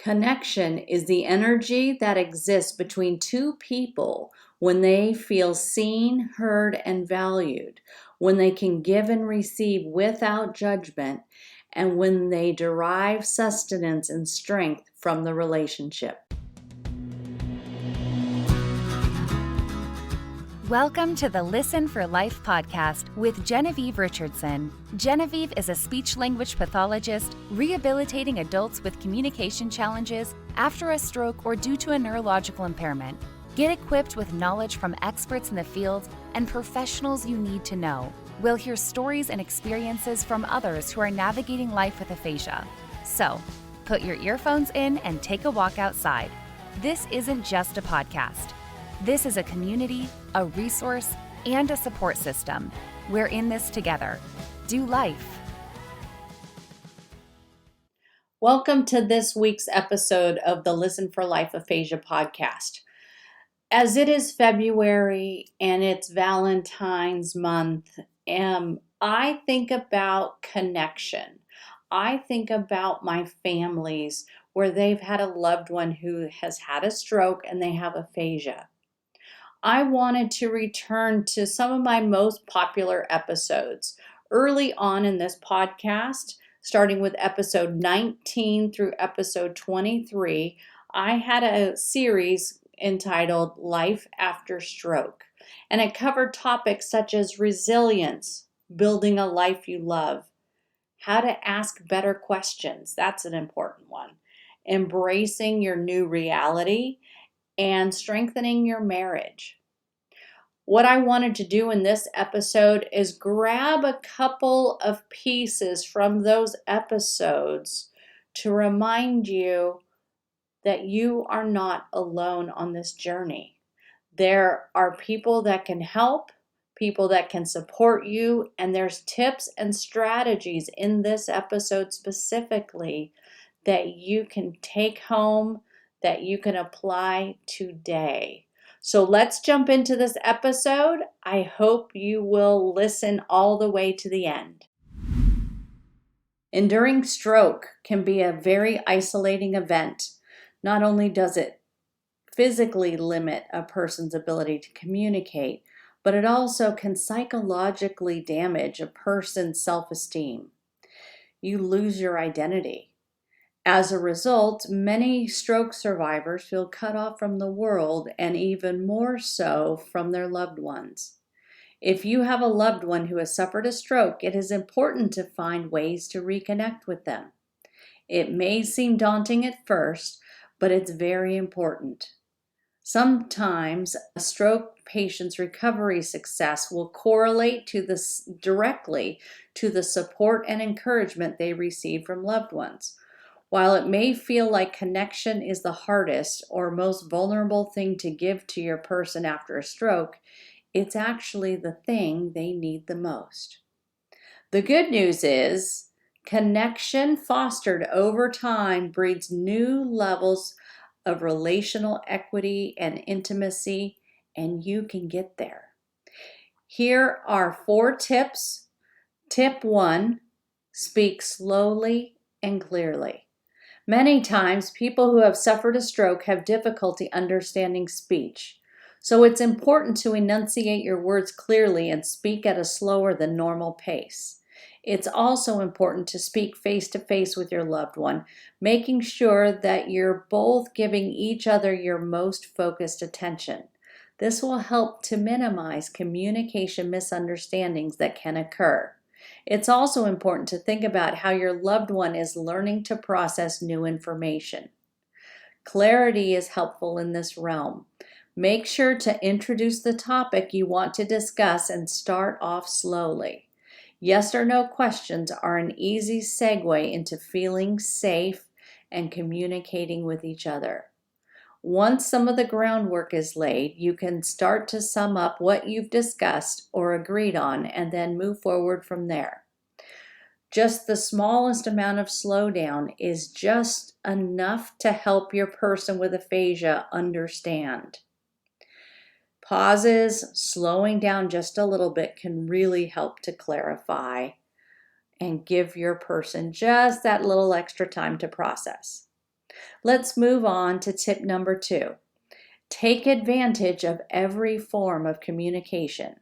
Connection is the energy that exists between two people when they feel seen, heard, and valued, when they can give and receive without judgment, and when they derive sustenance and strength from the relationship. Welcome to the Listen for Life podcast with Genevieve Richardson. Genevieve is a speech-language pathologist rehabilitating adults with communication challenges after a stroke or due to a neurological impairment. Get equipped with knowledge from experts in the field and professionals you need to know. We'll hear stories and experiences from others who are navigating life with aphasia. So, put your earphones in and take a walk outside. This isn't just a podcast. This is a community, a resource, and a support system. We're in this together. Do life. Welcome to this week's episode of the Listen for Life Aphasia Podcast. As it is February and it's Valentine's month, I think about connection. I think about my families where they've had a loved one who has had a stroke and they have aphasia. I wanted to return to some of my most popular episodes early on in this podcast, starting with episode 19 through episode 23. I had a series entitled Life After Stroke, and it covered topics such as resilience, building a life you love, how to ask better questions, that's an important one, embracing your new reality, and strengthening your marriage. What I wanted to do in this episode is grab a couple of pieces from those episodes to remind you that you are not alone on this journey. There are people that can help, people that can support you, and there's tips and strategies in this episode specifically that you can take home, that you can apply today. So let's jump into this episode. I hope you will listen all the way to the end. Enduring stroke can be a very isolating event. Not only does it physically limit a person's ability to communicate, but it also can psychologically damage a person's self-esteem. You lose your identity. As a result, many stroke survivors feel cut off from the world and even more so from their loved ones. If you have a loved one who has suffered a stroke, it is important to find ways to reconnect with them. It may seem daunting at first, but it's very important. Sometimes a stroke patient's recovery success will correlate directly to the support and encouragement they receive from loved ones. While it may feel like connection is the hardest or most vulnerable thing to give to your person after a stroke, it's actually the thing they need the most. The good news is connection fostered over time breeds new levels of relational equity and intimacy, and you can get there. Here are 4 tips. Tip 1, speak slowly and clearly. Many times, people who have suffered a stroke have difficulty understanding speech. So it's important to enunciate your words clearly and speak at a slower than normal pace. It's also important to speak face-to-face with your loved one, making sure that you're both giving each other your most focused attention. This will help to minimize communication misunderstandings that can occur. It's also important to think about how your loved one is learning to process new information. Clarity is helpful in this realm. Make sure to introduce the topic you want to discuss and start off slowly. Yes or no questions are an easy segue into feeling safe and communicating with each other. Once some of the groundwork is laid, you can start to sum up what you've discussed or agreed on and then move forward from there. Just the smallest amount of slowdown is just enough to help your person with aphasia understand. Pauses, slowing down just a little bit can really help to clarify and give your person just that little extra time to process. Let's move on to tip number 2. Take advantage of every form of communication.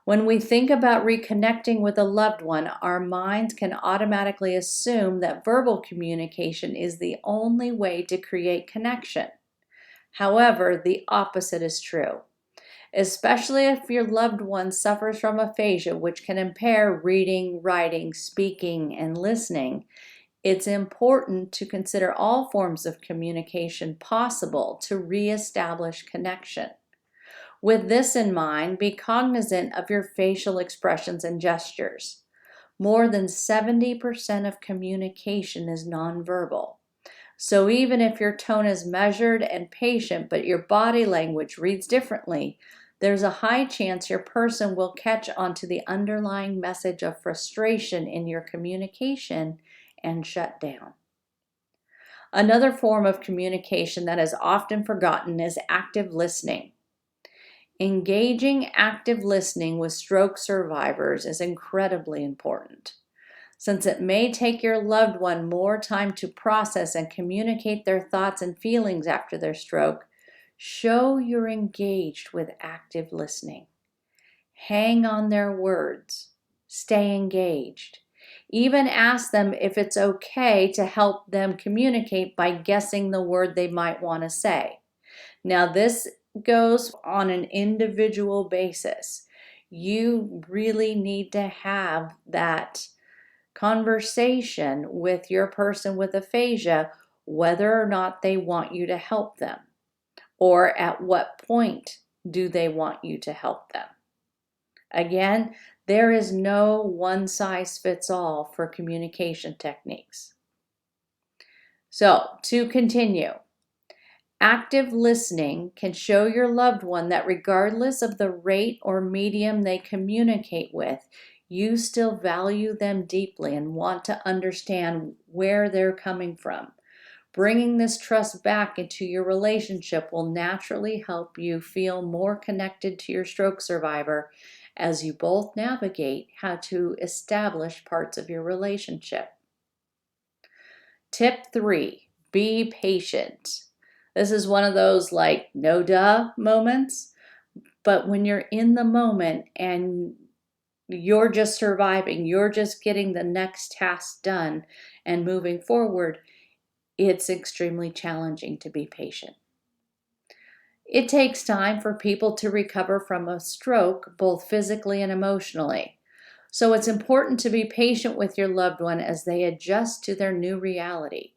When we think about reconnecting with a loved one, our minds can automatically assume that verbal communication is the only way to create connection. However, the opposite is true, especially if your loved one suffers from aphasia, which can impair reading, writing, speaking, and listening. It's important to consider all forms of communication possible to reestablish connection. With this in mind, be cognizant of your facial expressions and gestures. More than 70% of communication is nonverbal. So even if your tone is measured and patient, but your body language reads differently, there's a high chance your person will catch onto the underlying message of frustration in your communication and shut down. Another form of communication that is often forgotten is active listening. Engaging active listening with stroke survivors is incredibly important. Since it may take your loved one more time to process and communicate their thoughts and feelings after their stroke, show you're engaged with active listening. Hang on their words. Stay engaged. Even ask them if it's okay to help them communicate by guessing the word they might want to say. Now, this goes on an individual basis. You really need to have that conversation with your person with aphasia, whether or not they want you to help them, or at what point do they want you to help them. Again, there is no one size fits all for communication techniques. So, to continue, active listening can show your loved one that regardless of the rate or medium they communicate with, you still value them deeply and want to understand where they're coming from. Bringing this trust back into your relationship will naturally help you feel more connected to your stroke survivor as you both navigate how to establish parts of your relationship. Tip 3, be patient. This is one of those no duh moments, but when you're in the moment and you're just surviving, you're just getting the next task done and moving forward, it's extremely challenging to be patient. It takes time for people to recover from a stroke, both physically and emotionally. So it's important to be patient with your loved one as they adjust to their new reality.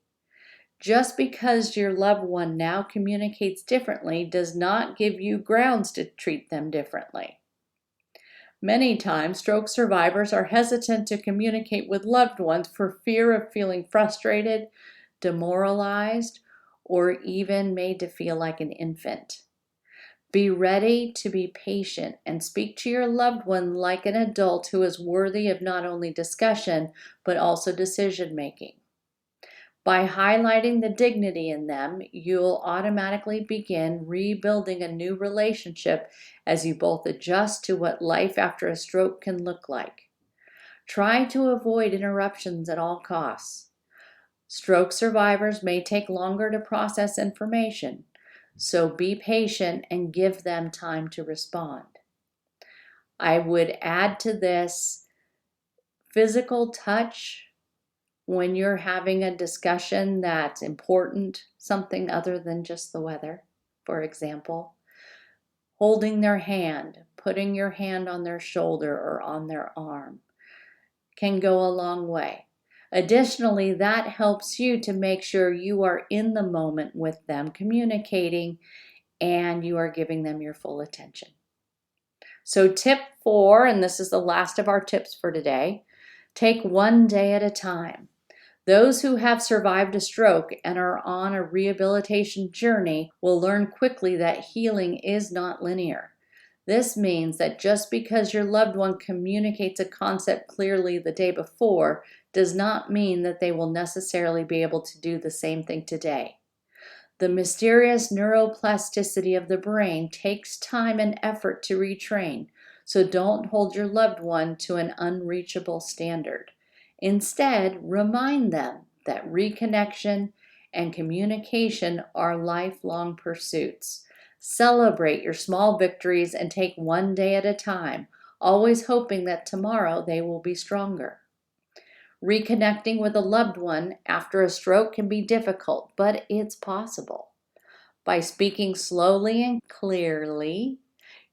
Just because your loved one now communicates differently does not give you grounds to treat them differently. Many times, stroke survivors are hesitant to communicate with loved ones for fear of feeling frustrated, demoralized, or even made to feel like an infant. Be ready to be patient and speak to your loved one like an adult who is worthy of not only discussion, but also decision making. By highlighting the dignity in them, you'll automatically begin rebuilding a new relationship as you both adjust to what life after a stroke can look like. Try to avoid interruptions at all costs. Stroke survivors may take longer to process information, so be patient and give them time to respond. I would add to this physical touch when you're having a discussion that's important, something other than just the weather, for example. Holding their hand, putting your hand on their shoulder or on their arm can go a long way. Additionally, that helps you to make sure you are in the moment with them, communicating, and you are giving them your full attention. So tip 4, and this is the last of our tips for today, take one day at a time. Those who have survived a stroke and are on a rehabilitation journey will learn quickly that healing is not linear. This means that just because your loved one communicates a concept clearly the day before does not mean that they will necessarily be able to do the same thing today. The mysterious neuroplasticity of the brain takes time and effort to retrain, so don't hold your loved one to an unreachable standard. Instead, remind them that reconnection and communication are lifelong pursuits. Celebrate your small victories and take one day at a time, always hoping that tomorrow they will be stronger. Reconnecting with a loved one after a stroke can be difficult, but it's possible. By speaking slowly and clearly,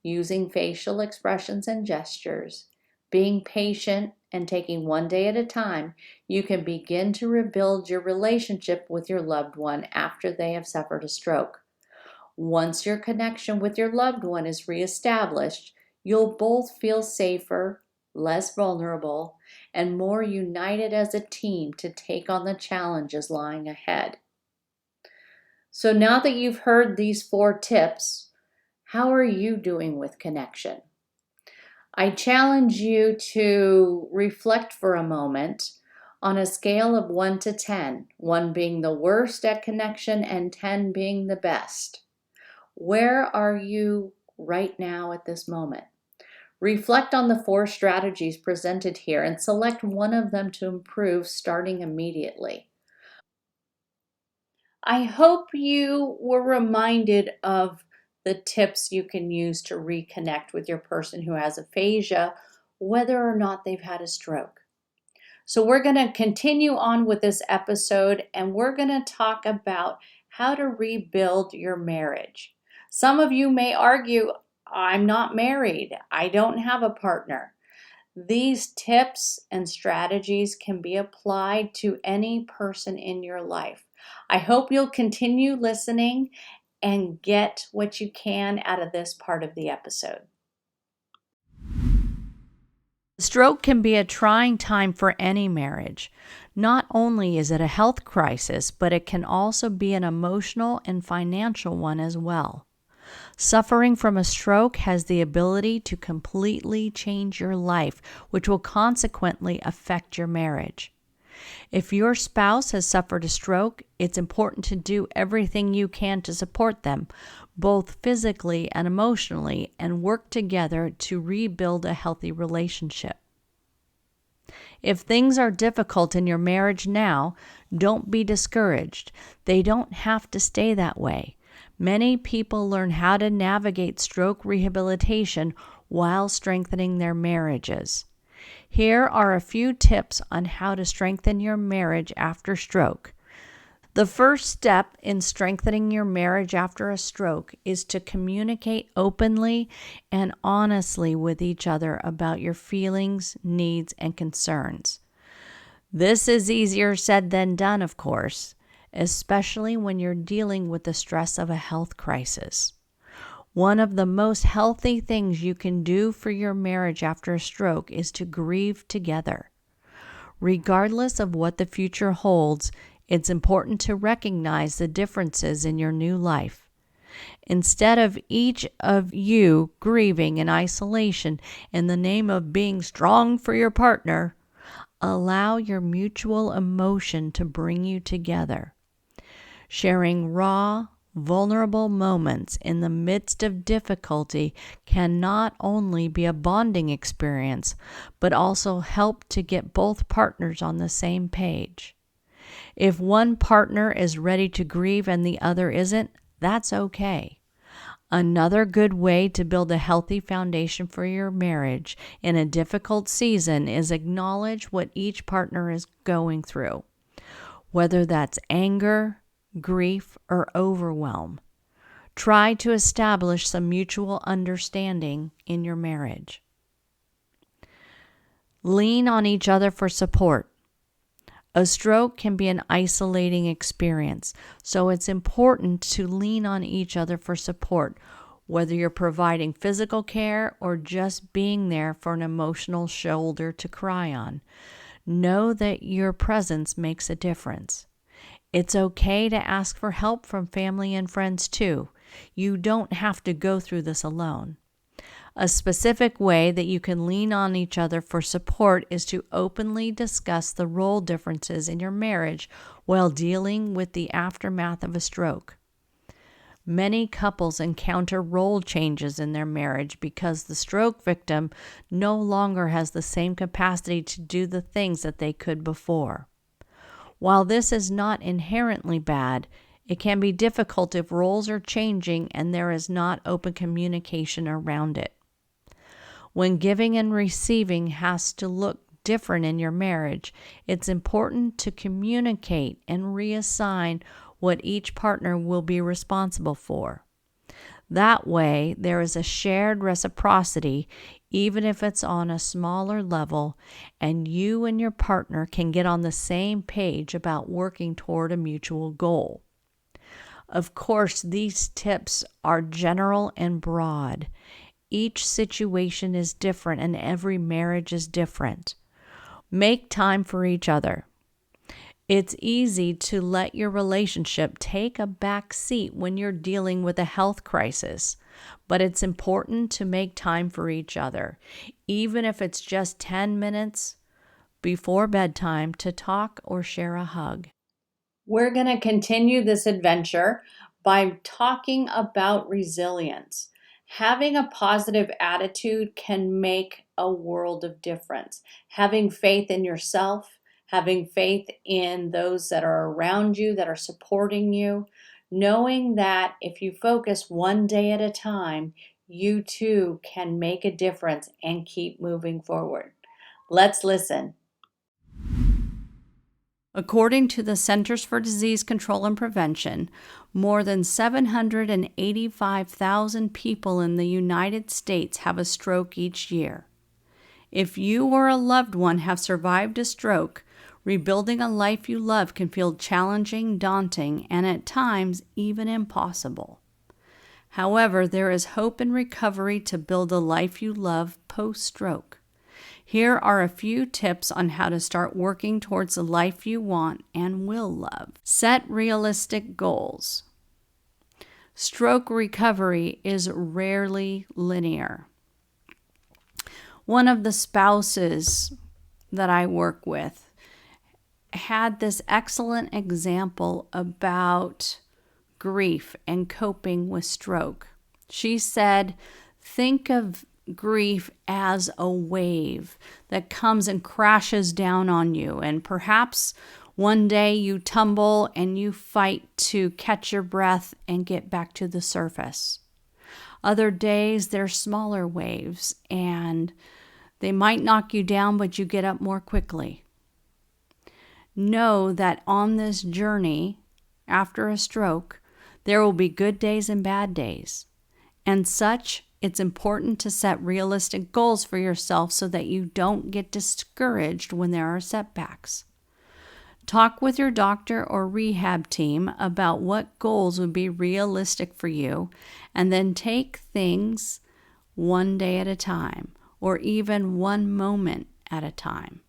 using facial expressions and gestures, being patient, and taking one day at a time, you can begin to rebuild your relationship with your loved one after they have suffered a stroke. Once your connection with your loved one is reestablished, you'll both feel safer, less vulnerable, and more united as a team to take on the challenges lying ahead. So now that you've heard these 4 tips, how are you doing with connection? I challenge you to reflect for a moment on a scale of 1 to 10, 1 being the worst at connection and 10 being the best. Where are you right now at this moment? Reflect on the 4 strategies presented here and select one of them to improve starting immediately. I hope you were reminded of the tips you can use to reconnect with your person who has aphasia, whether or not they've had a stroke. So we're going to continue on with this episode, and we're going to talk about how to rebuild your marriage. Some of you may argue, I'm not married. I don't have a partner. These tips and strategies can be applied to any person in your life. I hope you'll continue listening and get what you can out of this part of the episode. Stroke can be a trying time for any marriage. Not only is it a health crisis, but it can also be an emotional and financial one as well. Suffering from a stroke has the ability to completely change your life, which will consequently affect your marriage. If your spouse has suffered a stroke, it's important to do everything you can to support them, both physically and emotionally, and work together to rebuild a healthy relationship. If things are difficult in your marriage now, don't be discouraged. They don't have to stay that way. Many people learn how to navigate stroke rehabilitation while strengthening their marriages. Here are a few tips on how to strengthen your marriage after stroke. The first step in strengthening your marriage after a stroke is to communicate openly and honestly with each other about your feelings, needs, and concerns. This is easier said than done, of course, especially when you're dealing with the stress of a health crisis. One of the most healthy things you can do for your marriage after a stroke is to grieve together. Regardless of what the future holds, it's important to recognize the differences in your new life. Instead of each of you grieving in isolation in the name of being strong for your partner, allow your mutual emotion to bring you together. Sharing raw, vulnerable moments in the midst of difficulty can not only be a bonding experience, but also help to get both partners on the same page. If one partner is ready to grieve and the other isn't, that's okay. Another good way to build a healthy foundation for your marriage in a difficult season is acknowledge what each partner is going through, whether that's anger, grief, or overwhelm. Try to establish some mutual understanding in your marriage. Lean on each other for support. A stroke can be an isolating experience, so it's important to lean on each other for support, whether you're providing physical care or just being there for an emotional shoulder to cry on. Know that your presence makes a difference. It's okay to ask for help from family and friends too. You don't have to go through this alone. A specific way that you can lean on each other for support is to openly discuss the role differences in your marriage while dealing with the aftermath of a stroke. Many couples encounter role changes in their marriage because the stroke victim no longer has the same capacity to do the things that they could before. While this is not inherently bad, it can be difficult if roles are changing and there is not open communication around it. When giving and receiving has to look different in your marriage, it's important to communicate and reassign what each partner will be responsible for. That way, there is a shared reciprocity, even if it's on a smaller level, and you and your partner can get on the same page about working toward a mutual goal. Of course, these tips are general and broad. Each situation is different and every marriage is different. Make time for each other. It's easy to let your relationship take a back seat when you're dealing with a health crisis, but it's important to make time for each other, even if it's just 10 minutes before bedtime to talk or share a hug. We're going to continue this adventure by talking about resilience. Having a positive attitude can make a world of difference. Having faith in yourself, having faith in those that are around you, that are supporting you, knowing that if you focus one day at a time, you too can make a difference and keep moving forward. Let's listen. According to the Centers for Disease Control and Prevention, more than 785,000 people in the United States have a stroke each year. If you or a loved one have survived a stroke, rebuilding a life you love can feel challenging, daunting, and at times even impossible. However, there is hope and recovery to build a life you love post-stroke. Here are a few tips on how to start working towards the life you want and will love. Set realistic goals. Stroke recovery is rarely linear. One of the spouses that I work with had this excellent example about grief and coping with stroke. She said, think of grief as a wave that comes and crashes down on you, and perhaps one day you tumble and you fight to catch your breath and get back to the surface. Other days they're smaller waves and they might knock you down, but you get up more quickly. Know that on this journey after a stroke, there will be good days and bad days. And such, it's important to set realistic goals for yourself so that you don't get discouraged when there are setbacks. Talk with your doctor or rehab team about what goals would be realistic for you, and then take things one day at a time, or even one moment at a time.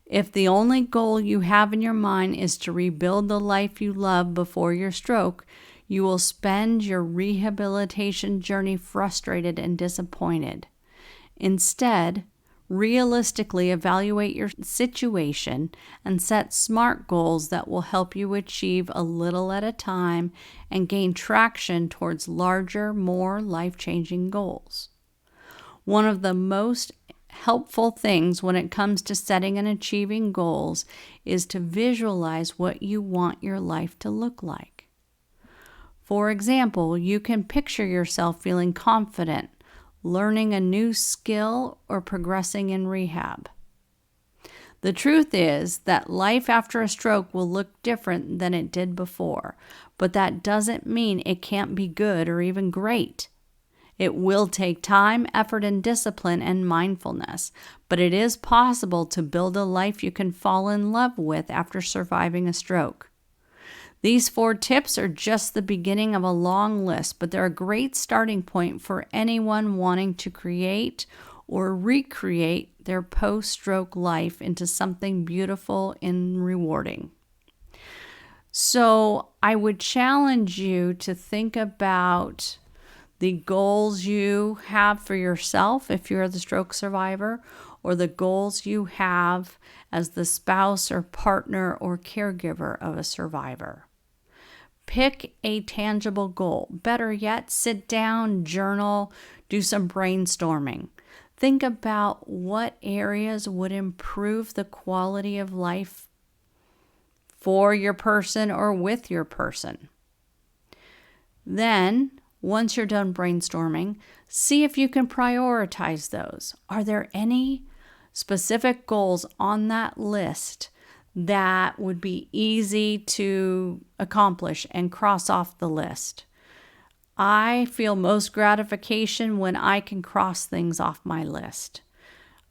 If the only goal you have in your mind is to rebuild the life you love before your stroke, you will spend your rehabilitation journey frustrated and disappointed. Instead, realistically evaluate your situation and set SMART goals that will help you achieve a little at a time and gain traction towards larger, more life-changing goals. One of the most helpful things when it comes to setting and achieving goals is to visualize what you want your life to look like. For example, you can picture yourself feeling confident, learning a new skill, or progressing in rehab. The truth is that life after a stroke will look different than it did before, but that doesn't mean it can't be good or even great. It will take time, effort, and discipline and mindfulness, but it is possible to build a life you can fall in love with after surviving a stroke. These 4 tips are just the beginning of a long list, but they're a great starting point for anyone wanting to create or recreate their post-stroke life into something beautiful and rewarding. So I would challenge you to think about the goals you have for yourself if you're the stroke survivor, or the goals you have as the spouse or partner or caregiver of a survivor. Pick a tangible goal. Better yet, sit down, journal, do some brainstorming. Think about what areas would improve the quality of life for your person or with your person. Then, once you're done brainstorming, see if you can prioritize those. Are there any specific goals on that list that would be easy to accomplish and cross off the list? I feel most gratification when I can cross things off my list.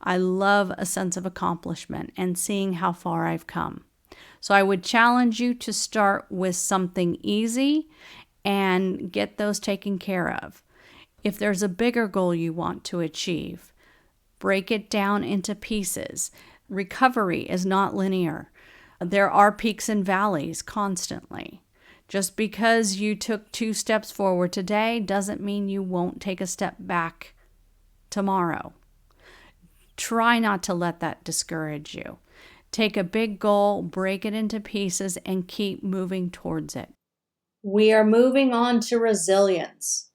I love a sense of accomplishment and seeing how far I've come. So I would challenge you to start with something easy and get those taken care of. If there's a bigger goal you want to achieve, break it down into pieces. Recovery is not linear. There are peaks and valleys constantly. Just because you took 2 steps forward today doesn't mean you won't take a step back tomorrow. Try not to let that discourage you. Take a big goal, break it into pieces, and keep moving towards it. We are moving on to resilience.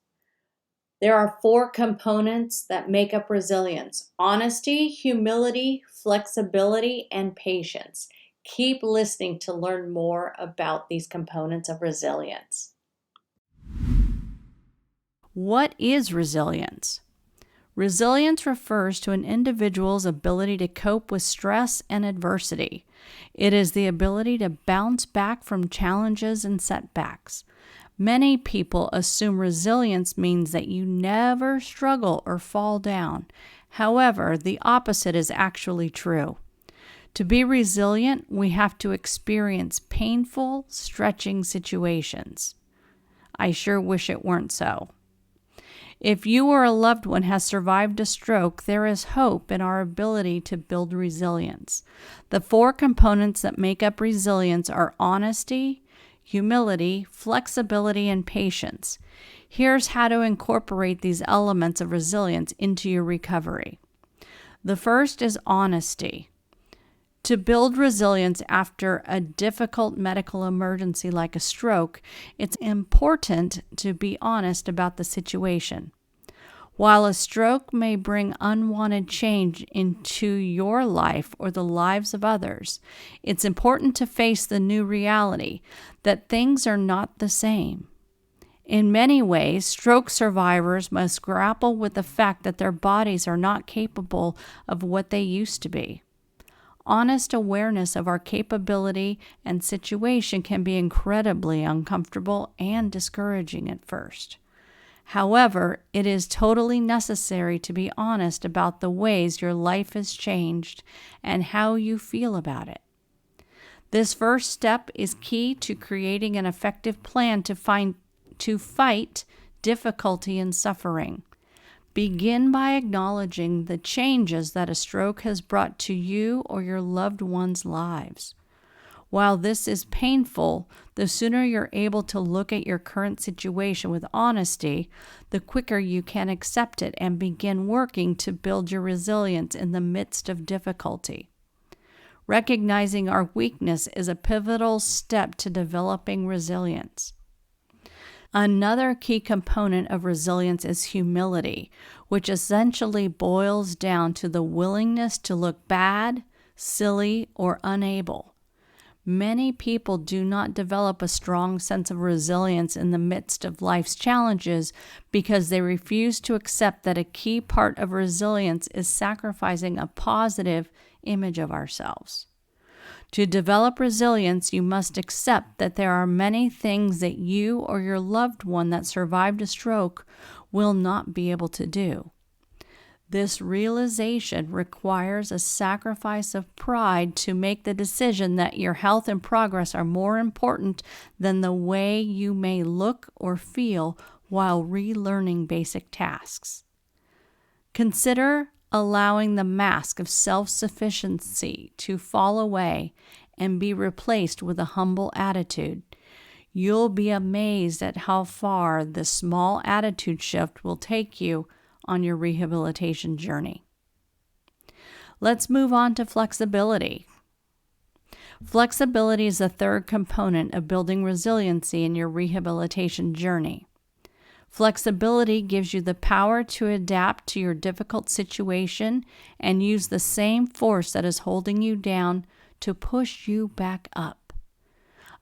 There are 4 components that make up resilience: honesty, humility, flexibility, and patience. Keep listening to learn more about these components of resilience. What is resilience? Resilience refers to an individual's ability to cope with stress and adversity. It is the ability to bounce back from challenges and setbacks. Many people assume resilience means that you never struggle or fall down. However, the opposite is actually true. To be resilient, we have to experience painful, stretching situations. I sure wish it weren't so. If you or a loved one has survived a stroke, there is hope in our ability to build resilience. The 4 components that make up resilience are honesty, humility, flexibility, and patience. Here's how to incorporate these elements of resilience into your recovery. The first is honesty. To build resilience after a difficult medical emergency like a stroke, it's important to be honest about the situation. While a stroke may bring unwanted change into your life or the lives of others, it's important to face the new reality that things are not the same. In many ways, stroke survivors must grapple with the fact that their bodies are not capable of what they used to be. Honest awareness of our capability and situation can be incredibly uncomfortable and discouraging at first. However, it is totally necessary to be honest about the ways your life has changed and how you feel about it. This first step is key to creating an effective plan to fight difficulty and suffering. Begin by acknowledging the changes that a stroke has brought to you or your loved ones' lives. While this is painful, the sooner you're able to look at your current situation with honesty, the quicker you can accept it and begin working to build your resilience in the midst of difficulty. Recognizing our weakness is a pivotal step to developing resilience. Another key component of resilience is humility, which essentially boils down to the willingness to look bad, silly, or unable. Many people do not develop a strong sense of resilience in the midst of life's challenges because they refuse to accept that a key part of resilience is sacrificing a positive image of ourselves. To develop resilience, you must accept that there are many things that you or your loved one that survived a stroke will not be able to do. This realization requires a sacrifice of pride to make the decision that your health and progress are more important than the way you may look or feel while relearning basic tasks. Consider allowing the mask of self-sufficiency to fall away and be replaced with a humble attitude. You'll be amazed at how far this small attitude shift will take you on your rehabilitation journey. Let's move on to flexibility. Flexibility is the third component of building resiliency in your rehabilitation journey. Flexibility gives you the power to adapt to your difficult situation and use the same force that is holding you down to push you back up.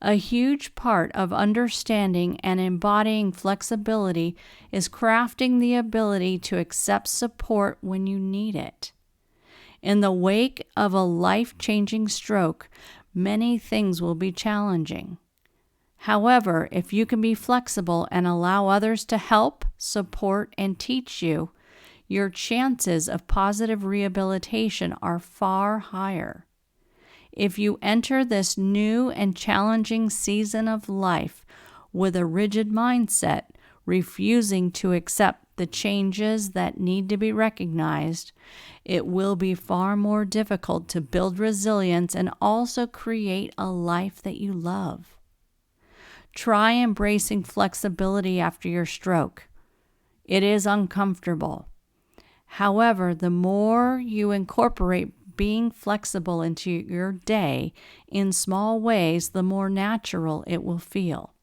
A huge part of understanding and embodying flexibility is crafting the ability to accept support when you need it. In the wake of a life-changing stroke, many things will be challenging. However, if you can be flexible and allow others to help, support, and teach you, your chances of positive rehabilitation are far higher. If you enter this new and challenging season of life with a rigid mindset, refusing to accept the changes that need to be recognized, it will be far more difficult to build resilience and also create a life that you love. Try embracing flexibility after your stroke. It is uncomfortable. However, the more you incorporate being flexible into your day in small ways, the more natural it will feel.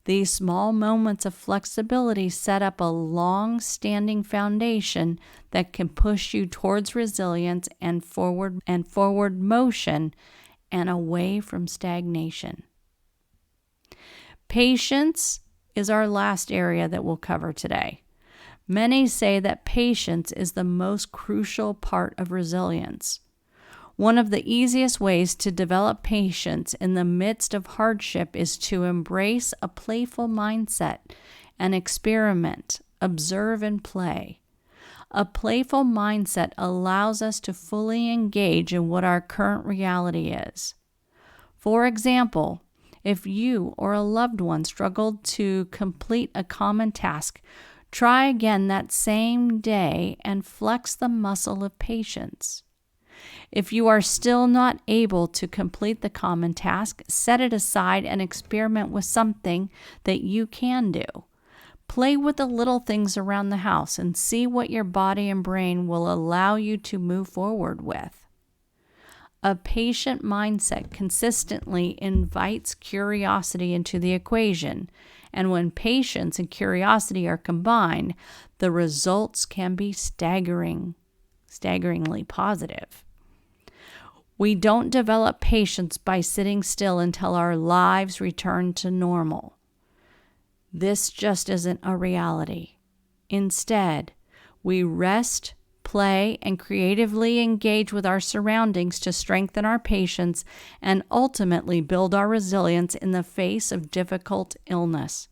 These small moments of flexibility set up a long-standing foundation that can push you towards resilience and forward motion and away from stagnation. Patience is our last area that we'll cover today. Many say that patience is the most crucial part of resilience. One of the easiest ways to develop patience in the midst of hardship is to embrace a playful mindset and experiment, observe, and play. A playful mindset allows us to fully engage in what our current reality is. For example, if you or a loved one struggled to complete a common task, try again that same day and flex the muscle of patience. If you are still not able to complete the common task, set it aside and experiment with something that you can do. Play with the little things around the house and see what your body and brain will allow you to move forward with. A patient mindset consistently invites curiosity into the equation, and when patience and curiosity are combined, the results can be staggeringly positive. We don't develop patience by sitting still until our lives return to normal. This just isn't a reality. Instead, we rest, play, and creatively engage with our surroundings to strengthen our patience and ultimately build our resilience in the face of difficult illness.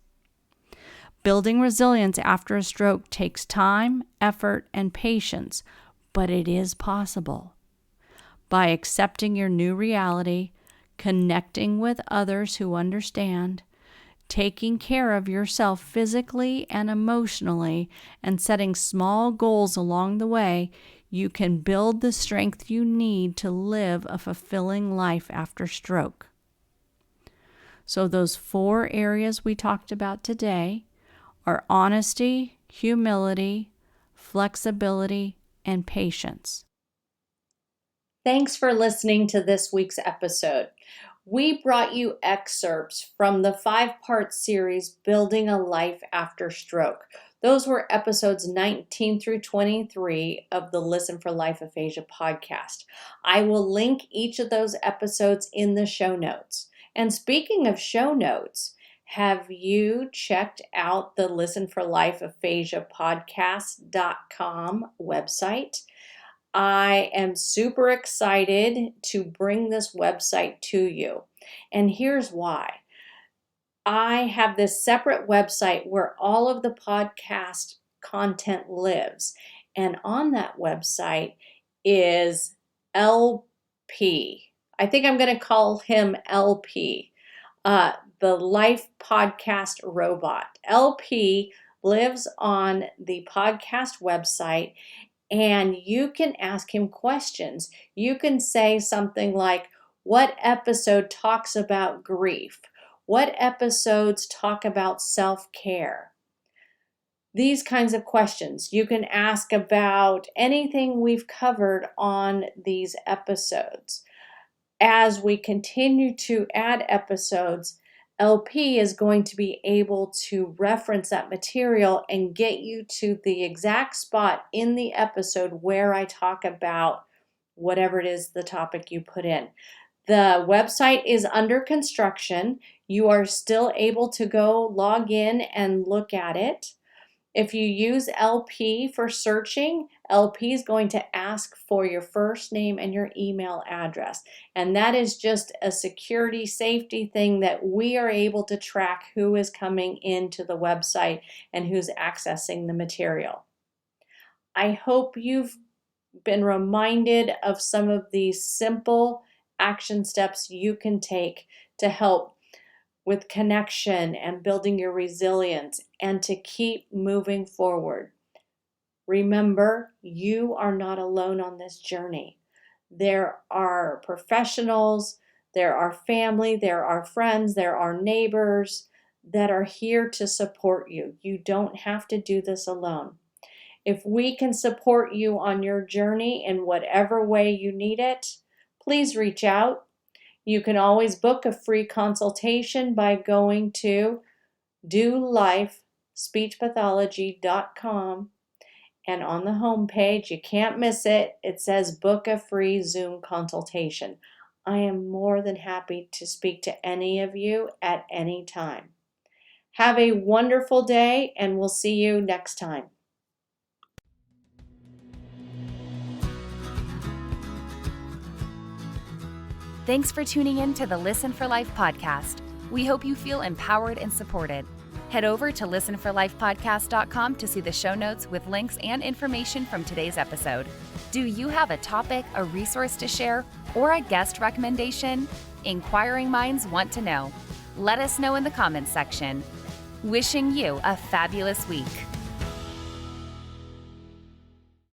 Building resilience after a stroke takes time, effort, and patience, but it is possible. By accepting your new reality, connecting with others who understand, taking care of yourself physically and emotionally, and setting small goals along the way, you can build the strength you need to live a fulfilling life after stroke. So those 4 areas we talked about today are honesty, humility, flexibility, and patience. Thanks for listening to this week's episode. We brought you excerpts from the 5-part series, Building a Life After Stroke. Those were episodes 19 through 23 of the Listen for Life Aphasia podcast. I will link each of those episodes in the show notes. And speaking of show notes, have you checked out the Listen for Life Aphasia podcast.com website? I am super excited to bring this website to you. And here's why. I have this separate website where all of the podcast content lives. And on that website is LP. I think I'm going to call him LP, the Life Podcast Robot. LP lives on the podcast website, and you can ask him questions. You can say something like, what episode talks about grief? What episodes talk about self-care? These kinds of questions. You can ask about anything we've covered on these episodes. As we continue to add episodes, LP is going to be able to reference that material and get you to the exact spot in the episode where I talk about whatever it is the topic you put in. The website is under construction. You are still able to go log in and look at it. If you use LP for searching, LP is going to ask for your first name and your email address. And that is just a security safety thing that we are able to track who is coming into the website and who's accessing the material. I hope you've been reminded of some of these simple action steps you can take to help with connection and building your resilience and to keep moving forward. Remember, you are not alone on this journey. There are professionals, there are family, there are friends, there are neighbors that are here to support you. You don't have to do this alone. If we can support you on your journey in whatever way you need it, please reach out. You can always book a free consultation by going to dolifespeechpathology.com, and on the home page, you can't miss it, it says book a free Zoom consultation. I am more than happy to speak to any of you at any time. Have a wonderful day, and we'll see you next time. Thanks for tuning in to the Listen for Life podcast. We hope you feel empowered and supported. Head over to listenforlifepodcast.com to see the show notes with links and information from today's episode. Do you have a topic, a resource to share, or a guest recommendation? Inquiring minds want to know. Let us know in the comments section. Wishing you a fabulous week.